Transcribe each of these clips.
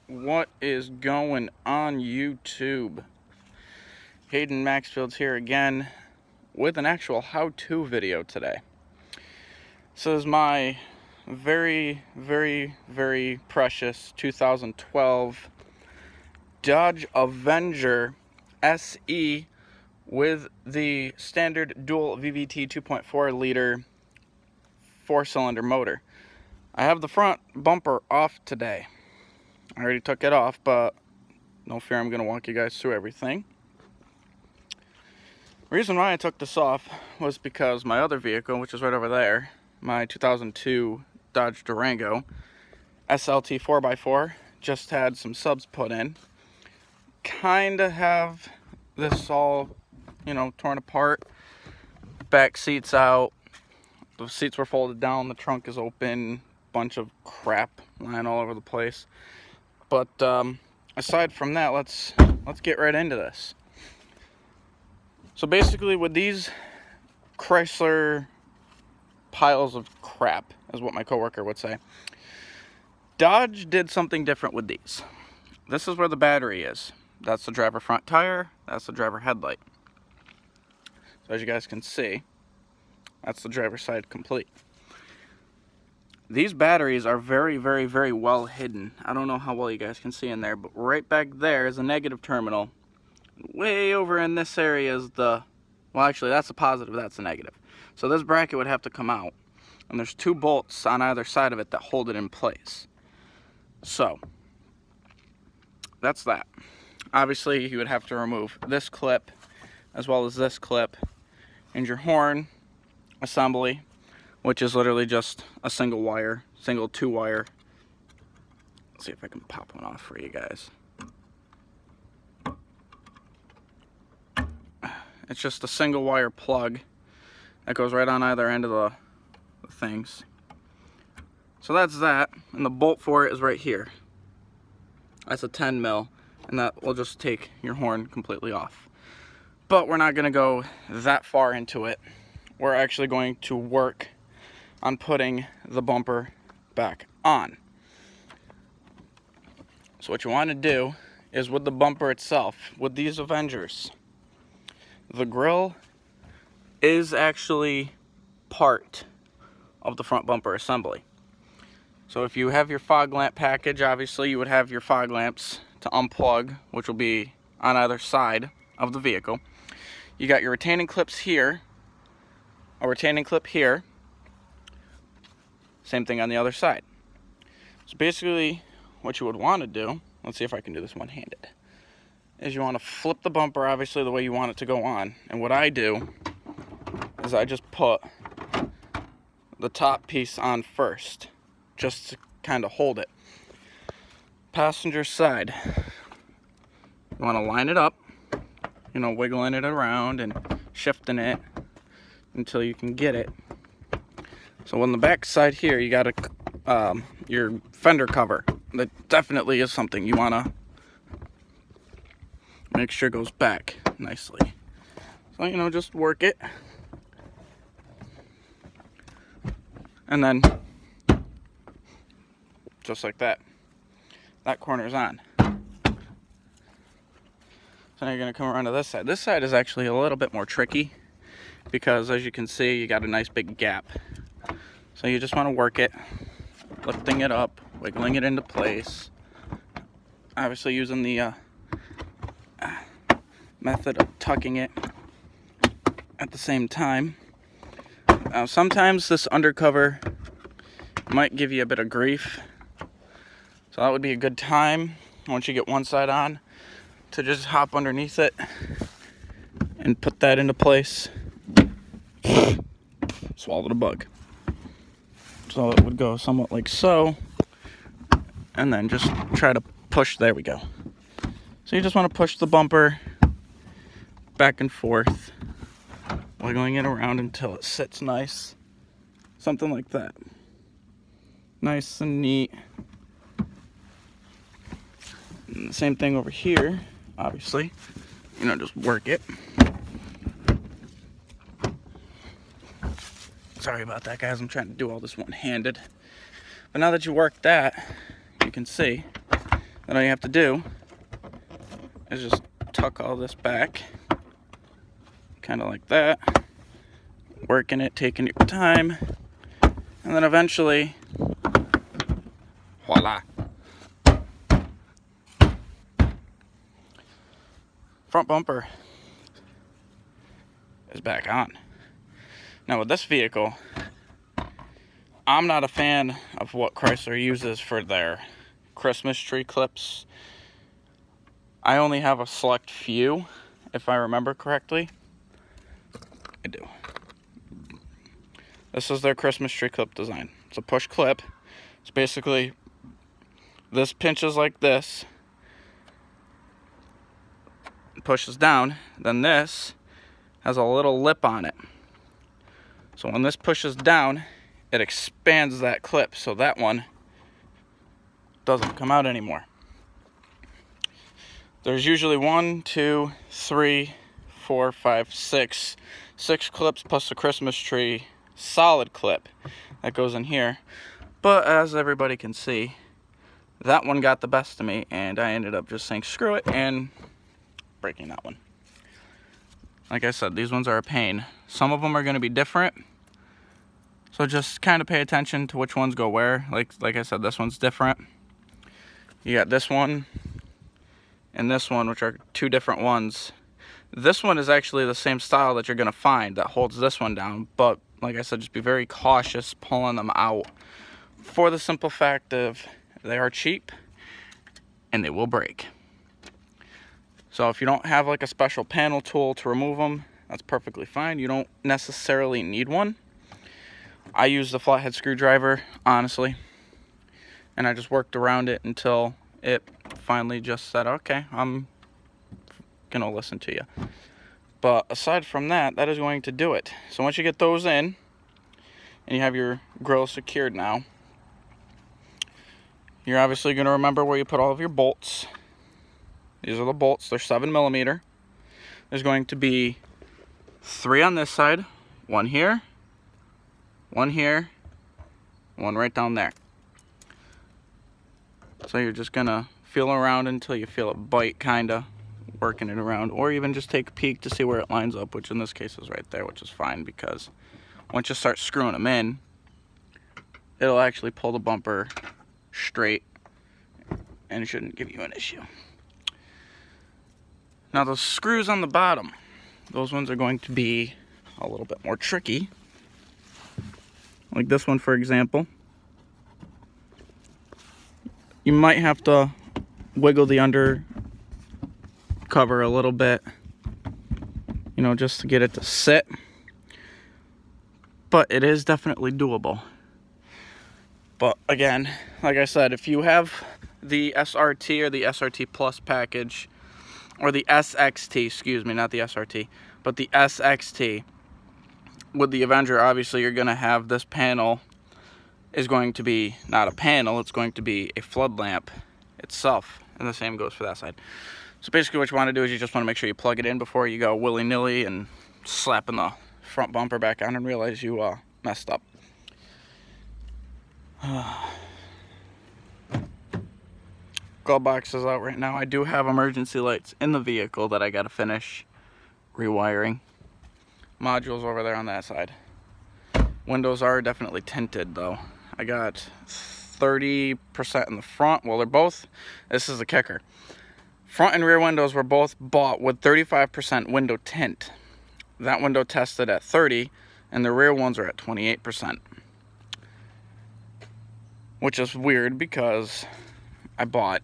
What is going on YouTube? Hayden Maxfield's here again with an actual how-to video today. This is my very precious 2012 Dodge Avenger SE with the standard dual VVT 2.4 liter 4-cylinder motor. I have the front bumper off today. I already took it off, but no fear, I'm going to walk you guys through everything. The reason why I took this off was because my other vehicle, which is right over there, my 2002 Dodge Durango SLT 4x4, just had some subs put in. Kinda have this all, torn apart. Back seats out. The seats were folded down. The trunk is open. Bunch of crap lying all over the place. But aside from that, let's get right into this. So basically, with these Chrysler piles of crap, is what my coworker would say, Dodge did something different with these. This is where the battery is. That's the driver front tire. That's the driver headlight. So as you guys can see, that's the driver's side complete. These batteries are very well hidden. I don't know how well you guys can see in there, but right back there is a negative terminal. Way over in this area is the, well, actually that's a positive, that's a negative. So this bracket would have to come out, and there's two bolts on either side of it that hold it in place. So that's that. Obviously you would have to remove this clip as well as this clip, and your horn assembly, which is literally just a single wire, single 2-wire. Let's see if I can pop one off for you guys. It's just a single wire plug that goes right on either end of the things. So that's that, and the bolt for it is right here. That's a 10 mil, and that will just take your horn completely off. But we're not going to go that far into it. We're actually going to work on putting the bumper back on. So what you want to do is, with the bumper itself, with these Avengers, the grille is actually part of the front bumper assembly. So if you have your fog lamp package, obviously you would have your fog lamps to unplug, which will be on either side of the vehicle. You got your retaining clips here, a retaining clip here, same thing on the other side. So basically what you would want to do, let's see if I can do this one-handed, is you want to flip the bumper obviously the way you want it to go on. And what I do is I just put the top piece on first, just to kind of hold it. Passenger side, you want to line it up, wiggling it around and shifting it until you can get it. So on the back side here, you got your fender cover. That definitely is something you want to make sure goes back nicely. So, just work it. And then, just like that, that corner's on. So now you're going to come around to this side. This side is actually a little bit more tricky because, as you can see, you got a nice big gap. So you just want to work it, lifting it up, wiggling it into place. Obviously using the method of tucking it at the same time. Sometimes this undercover might give you a bit of grief. So that would be a good time, once you get one side on, to just hop underneath it and put that into place. Swallowed a bug. So it would go somewhat like so, and then just try to push. There we go. So you just want to push the bumper back and forth, wiggling it around until it sits nice. Something like that. Nice and neat. And the same thing over here, obviously. Just work it. Sorry about that, guys. I'm trying to do all this one-handed. But now that you work that, you can see Then all you have to do is just tuck all this back, kind of like that, working it, taking your time, and then eventually, voila. Front bumper is back on. Now with this vehicle, I'm not a fan of what Chrysler uses for their Christmas tree clips. I only have a select few, if I remember correctly. I do. This is their Christmas tree clip design. It's a push clip. It's basically, this pinches like this, pushes down, then this has a little lip on it. So when this pushes down, it expands that clip, so that one doesn't come out anymore. There's usually 1, 2, 3, 4, 5, 6 clips plus a Christmas tree solid clip that goes in here. But as everybody can see, that one got the best of me, and I ended up just saying screw it and breaking that one. Like I said, these ones are a pain. Some of them are going to be different, so just kind of pay attention to which ones go where. Like I said, this one's different. You got this one and this one, which are two different ones. This one is actually the same style that you're going to find that holds this one down, but like I said, just be very cautious pulling them out for the simple fact of they are cheap and they will break. So if you don't have like a special panel tool to remove them, that's perfectly fine. You don't necessarily need one. I used the flathead screwdriver, honestly, and I just worked around it until it finally just said, okay, I'm gonna listen to you. But aside from that, that is going to do it. So once you get those in and you have your grill secured now, you're obviously going to remember where you put all of your bolts. These are the bolts. They're 7mm. There's going to be 3 on this side, 1 here, 1 here, 1 right down there. So you're just going to feel around until you feel it bite, kind of working it around, or even just take a peek to see where it lines up, which in this case is right there, which is fine, because once you start screwing them in, it'll actually pull the bumper straight and it shouldn't give you an issue. Now those screws on the bottom, those ones are going to be a little bit more tricky. Like this one, for example. You might have to wiggle the under cover a little bit, you know, just to get it to sit. But it is definitely doable. But again, like I said, if you have the SRT or the SRT Plus package, or the SXT, excuse me, not the SRT, but the SXT, with the Avenger, obviously you're going to have this panel is going to be not a panel, it's going to be a flood lamp itself, and the same goes for that side. So basically what you want to do is you just want to make sure you plug it in before you go willy-nilly and slapping the front bumper back on and realize you messed up. Glove box is out right now. I do have emergency lights in the vehicle that I got to finish rewiring. Modules over there on that side. Windows are definitely tinted though. I got 30% in the front. Well, they're both, this is the kicker. Front and rear windows were both bought with 35% window tint. That window tested at 30 and the rear ones are at 28%. Which is weird because I bought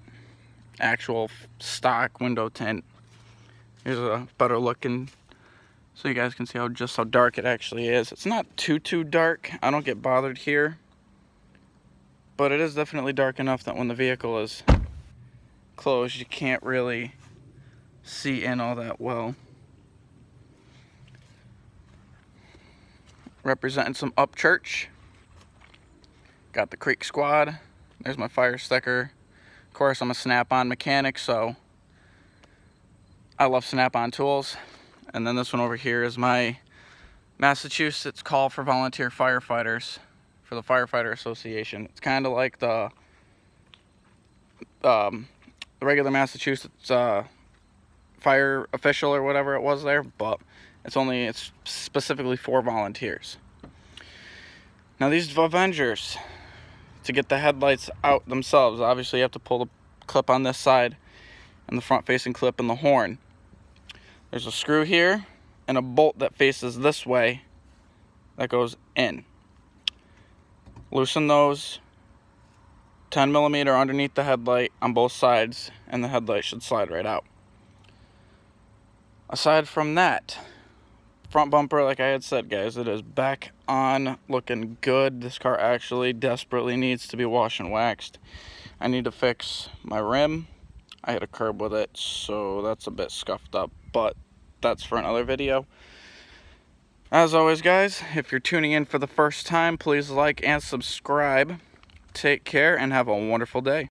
actual stock window tint. Here's a better looking so you guys can see just how dark it actually is. It's not too dark. I don't get bothered here. But it is definitely dark enough that when the vehicle is closed, you can't really see in all that well. Representing some Upchurch. Got the Creek Squad. There's my fire sticker. Of course, I'm a Snap-on mechanic, so I love Snap-on tools. And then this one over here is my Massachusetts Call for Volunteer Firefighters for the Firefighter Association. It's kind of like the the regular Massachusetts fire official or whatever it was there, but it's specifically for volunteers. Now these Avengers, to get the headlights out themselves, obviously you have to pull the clip on this side and the front facing clip in the horn. There's a screw here and a bolt that faces this way that goes in. Loosen those 10mm underneath the headlight on both sides, and the headlight should slide right out. Aside from that, front bumper, like I had said, guys, it is back on, looking good. This car actually desperately needs to be washed and waxed. I need to fix my rim. I hit a curb with it, so that's a bit scuffed up, but that's for another video. As always, guys, if you're tuning in for the first time, please like and subscribe. Take care and have a wonderful day.